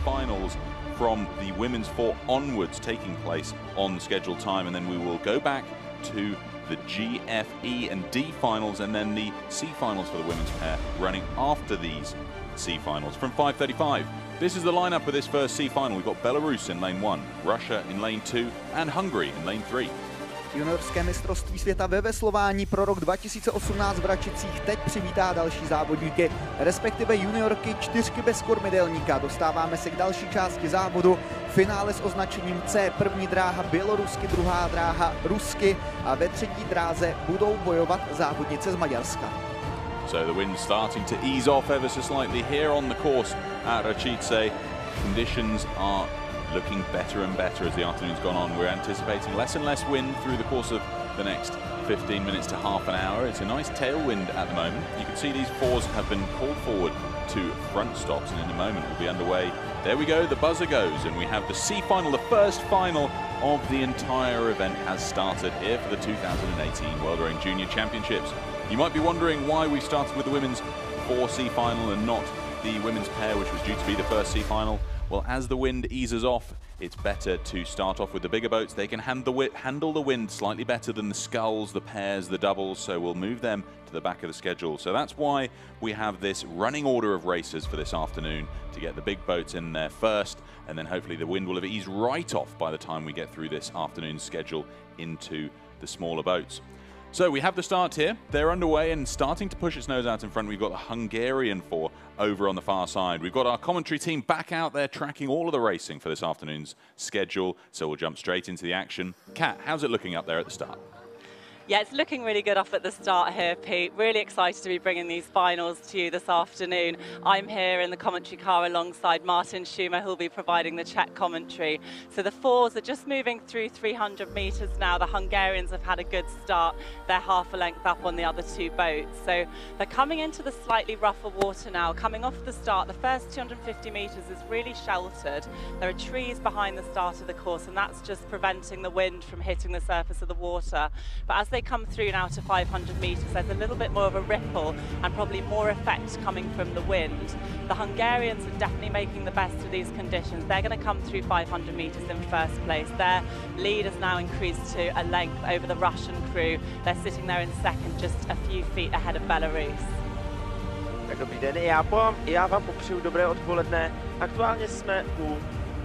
finals from the women's 4 onwards taking place on scheduled time, and then we will go back to the G, F, E and D finals, and then the C finals for the women's pair running after these C finals from 5:35. This is the lineup for this first C final. We've got Belarus in lane 1, Russia in lane 2 and Hungary in lane 3. Juniorské mistrovství světa ve veslování pro rok 2018 v Račicích teď přivítá další závodníky, respektive juniorky 4 bez kormidelníka. Dostáváme se k další části závodu. Finále s označením C, první dráha Bělorusky, druhá dráha Rusky a ve třetí dráze budou bojovat závodnice z Maďarska. So the wind starting to ease off ever so slightly here on the course at Racice. Conditions are looking better and better as the afternoon's gone on. We're anticipating less and less wind through the course of the next 15 minutes to half an hour. It's a nice tailwind at the moment. You can see these 4s have been called forward to front stops, and in a moment we'll be underway. There we go, the buzzer goes, and we have the C final, the first final of the entire event has started here for the 2018 World Rowing Junior Championships. You might be wondering why we started with the women's 4C final and not the women's pair, which was due to be the first C final. Well, as the wind eases off, it's better to start off with the bigger boats. They can handle the wind slightly better than the sculls, the pairs, the doubles, so we'll move them to the back of the schedule. So that's why we have this running order of races for this afternoon, to get the big boats in there first, and then hopefully the wind will have eased right off by the time we get through this afternoon's schedule into the smaller boats. So we have the start here. They're underway and starting to push its nose out in front. We've got the Hungarian 4 over on the far side. We've got our commentary team back out there tracking all of the racing for this afternoon's schedule. So we'll jump straight into the action. Kat, how's it looking up there at the start? Yeah, it's looking really good off at the start here, Pete. Really excited to be bringing these finals to you this afternoon. I'm here in the commentary car alongside Martin Schumer, who'll be providing the Czech commentary. So the 4s are just moving through 300 metres now. The Hungarians have had a good start. They're half a length up on the other 2 boats. So they're coming into the slightly rougher water now. Coming off the start, the first 250 metres is really sheltered. There are trees behind the start of the course, and that's just preventing the wind from hitting the surface of the water. But as they come through now to 500 metres, there's a little bit more of a ripple and probably more effect coming from the wind. The Hungarians are definitely making the best of these conditions. They're going to come through 500 metres in first place. Their lead has now increased to a length over the Russian crew. They're sitting there in second, just a few feet ahead of Belarus. Tak dobrý den, já vám popřeju dobré odpoledne. Aktuálně jsme u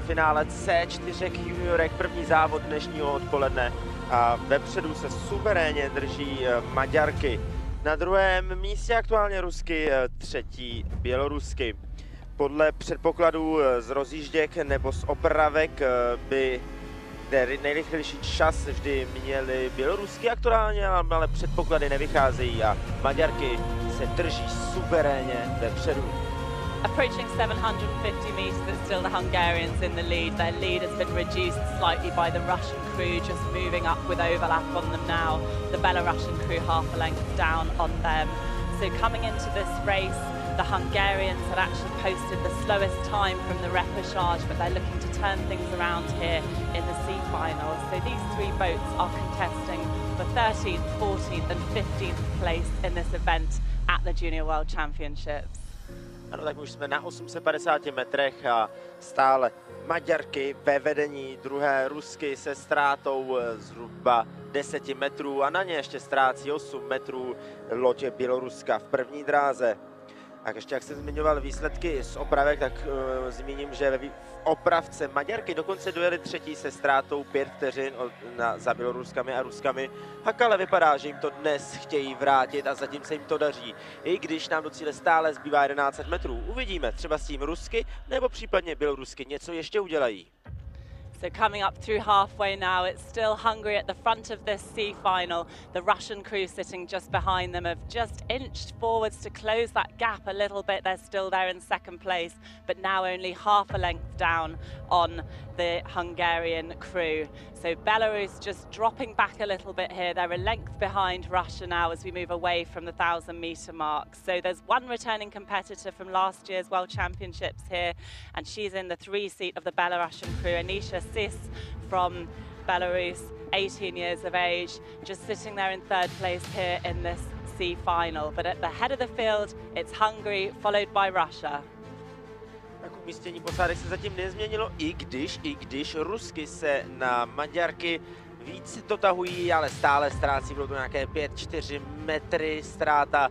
finále C4 juniorek, první závod dnešního odpoledne. A vepředu se suverénně drží Maďarky. Na druhém místě aktuálně Rusky, třetí Bělorusky. Podle předpokladů z rozjížděk nebo z opravek by nejrychlejší čas vždy měly Bělorusky aktuálně, ale předpoklady nevycházejí a Maďarky se drží suverénně vepředu. Approaching 750 metres, it's still the Hungarians in the lead. Their lead has been reduced slightly by the Russian crew, just moving up with overlap on them now. The Belarusian crew half a length down on them. So coming into this race, the Hungarians had actually posted the slowest time from the repechage, but they're looking to turn things around here in the C final. So these 3 boats are contesting for 13th, 14th and 15th place in this event at the Junior World Championships. Ano, tak už jsme na 850 metrech a stále Maďarky ve vedení, druhé Rusky se ztrátou zhruba 10 metrů a na ně ještě ztrácí 8 metrů loď Běloruska v první dráze. A ještě jak jsem zmiňoval výsledky z opravek, tak zmíním, že v opravce Maďarky dokonce dojeli třetí se ztrátou 5 vteřin za Běloruskami a Ruskami. Ale vypadá, že jim to dnes chtějí vrátit a zatím se jim to daří. I když nám do cíle stále zbývá 1100 metrů. Uvidíme, třeba s tím Rusky nebo případně Bělorusky něco ještě udělají. So coming up through halfway now, it's still Hungary at the front of this C final. The Russian crew sitting just behind them have just inched forwards to close that gap a little bit. They're still there in second place, but now only half a length down on the Hungarian crew. So Belarus just dropping back a little bit here. They're a length behind Russia now as we move away from the 1,000-metre mark. So there's one returning competitor from last year's World Championships here, and she's in the 3 seat of the Belarusian crew, Anisha Sis from Belarus, 18 years of age, just sitting there in 3rd place here in this C final. But at the head of the field, it's Hungary, followed by Russia. Tak umístění posádek se zatím nezměnilo, i když Rusky se na Maďarky víc dotahují, ale stále ztrácí, bylo to nějaké 5-4 metry ztráta.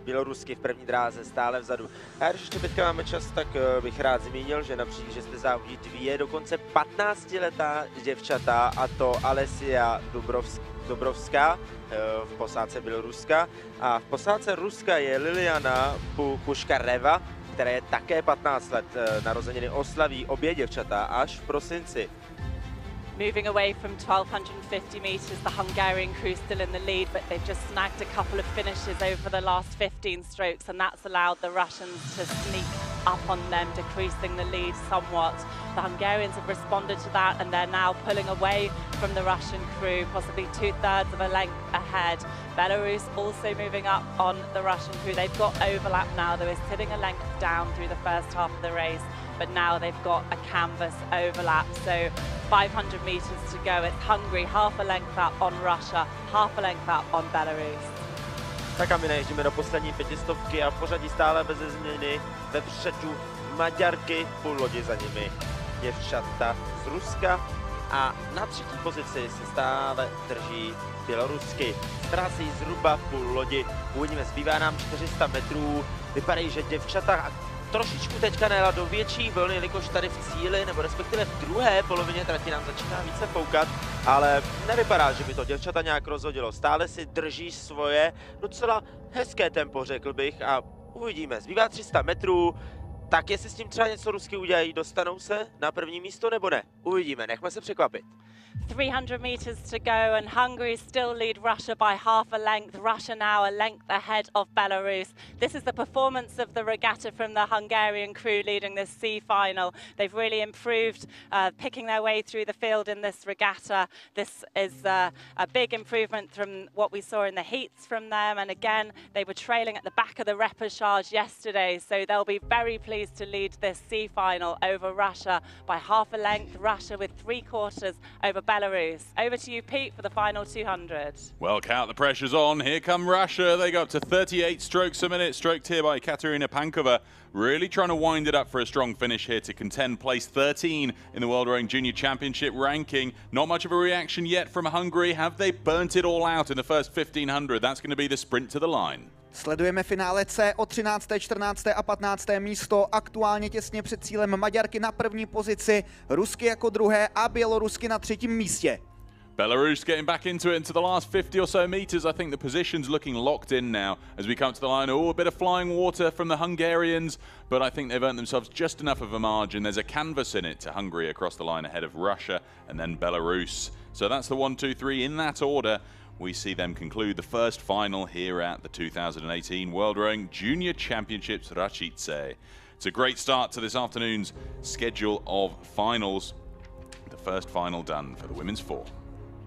Bělorusky v první dráze stále vzadu. A když ještě teďka máme čas, tak bych rád zmínil, že například, že jste závodí dvě dokonce 15letá děvčata, a to Alessia Dubrovská v posádce Běloruska a v posádce Ruska je Liliana Puškareva, která je také 15 let. Narozeniny oslaví obě děvčata až v prosinci. Moving away from 1250 metres, the Hungarian crew still in the lead, but they've just snagged a couple of finishes over the last 15 strokes, and that's allowed the Russians to sneak up on them, decreasing the lead somewhat. The Hungarians have responded to that, and they're now pulling away from the Russian crew, possibly 2/3 of a length ahead. Belarus also moving up on the Russian crew. They've got overlap now. They were sitting a length down through the first half of the race, but now they've got a canvas overlap. So 500 metres to go. It's Hungary, half a length up on Russia, half a length up on Belarus. Tak a my najíždíme do poslední 500 a pořadí stále bez změny. Vepředu Maďarky, půl lodi za nimi děvčata z Ruska a na třetí pozici se stále drží Bělorusky. Ztrácí zhruba půl lodi, uvidíme, zbývá nám 400 metrů. Vypadají, že děvčata trošičku teďka nejela do větší vlny, jelikož tady v cíli, nebo respektive v druhé polovině trati nám začíná více foukat, ale nevypadá, že by to děvčata nějak rozhodilo. Stále si drží svoje docela hezké tempo, řekl bych, a uvidíme. Zbývá 300 metrů, tak jestli s tím třeba něco Rusky udělají, dostanou se na první místo nebo ne? Uvidíme, nechme se překvapit. 300 metres to go, and Hungary still lead Russia by half a length. Russia now a length ahead of Belarus. This is the performance of the regatta from the Hungarian crew leading this C final. They've really improved, picking their way through the field in this regatta. This is a big improvement from what we saw in the heats from them. And again, they were trailing at the back of the repechage yesterday, so they'll be very pleased to lead this C final over Russia by half a length. Russia with 3/4 over Belarus. Over to you, Pete, for the final 200. Well, Kat, the pressure's on. Here come Russia. They go up to 38 strokes a minute, stroked here by Katerina Pankova. Really trying to wind it up for a strong finish here to contend place 13 in the World Rowing Junior Championship ranking. Not much of a reaction yet from Hungary. Have they burnt it all out in the first 1500? That's going to be the sprint to the line. Sledujeme finále C o 13., 14. a 15. místo. Aktuálně těsně před cílem Maďarky na první pozici, Rusky jako druhé a Bělorusky na třetím místě. Belarus getting back into it into the last 50 or so meters. I think the position's looking locked in now as we come to the line. Oh, a bit of flying water from the Hungarians, but I think they've earned themselves just enough of a margin. There's a canvas in it to Hungary across the line ahead of Russia and then Belarus. So that's the 1, 2, 3 in that order. We see them conclude the first final here at the 2018 World Rowing Junior Championships-RACICE. It's a great start to this afternoon's schedule of finals. The first final done for the women's 4.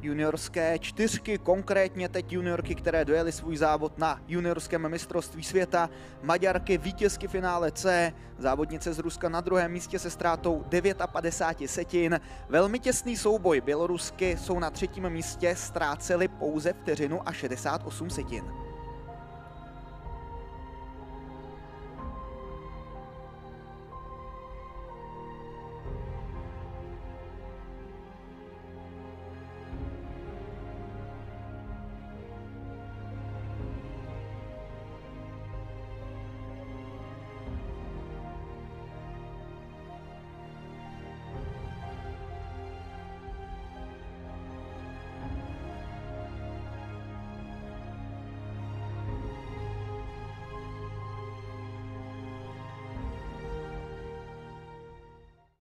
Juniorské čtyřky, konkrétně teď juniorky, které dojeli svůj závod na juniorském mistrovství světa. Maďarky vítězky finále C, závodnice z Ruska na druhém místě se ztrátou 59 setin. Velmi těsný souboj, Bělorusky jsou na třetím místě, ztráceli pouze vteřinu a 68 setin.